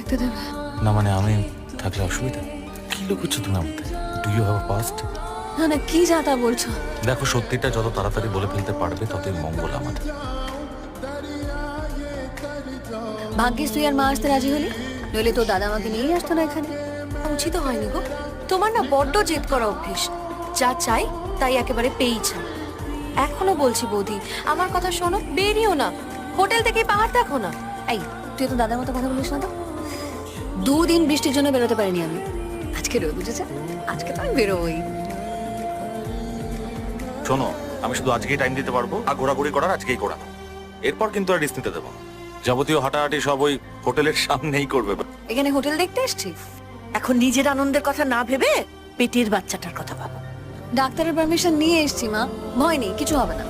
থাকতে দেবে না মানে আমি থাকলে অসুবিধা কি লুকোচ্ছ তুমি আমাকে? Do you have a past? না না কি যা তা বলছো। দেখো সত্যিটা যত তাড়াতাড়ি বলে ফেলতে পারবে ততই মঙ্গল আমাদের। ভাগ্যিস তুই আর মা আসতে রাজি হলি, নইলে তো দাদা আমাকে নিয়েই আসতো না এখানে। উচিত হয়নি গো, তোমার না বড্ড জেদ করা অভ্যেস। যা চাই তাই একেবারে পেয়েই চাই। এখনো বলছি বৌদি, আমার কথা শোনো, বেরিও না, হোটেল থেকে পাহাড় দেখো না। এই তুই তো দাদার মতো কথা বলিস না তো। 2 দিন বৃষ্টির জন্য বেরোতে পারিনি আমি, আজকে রোদ উঠেছে, আজকে তো আমি বেরোবই। শোনো আমি শুধু আজকেই টাইম দিতে পারবো, আর ঘোরাঘুরি করার আজকেই করা, এরপর কিন্তু আর রিস্ক নিতে দেবো না। যাবতীয় হাঁটাহাঁটি সব ওই হোটেলের সামনেই করবে। এখানে হোটেল দেখতে এসছি। এখন নিজের আনন্দের কথা না ভেবে পেটের বাচ্চাটার কথা ভাবো। ডাক্তারের পারমিশন নিয়ে এসছি মা, ভয় নেই, কিছু হবে না।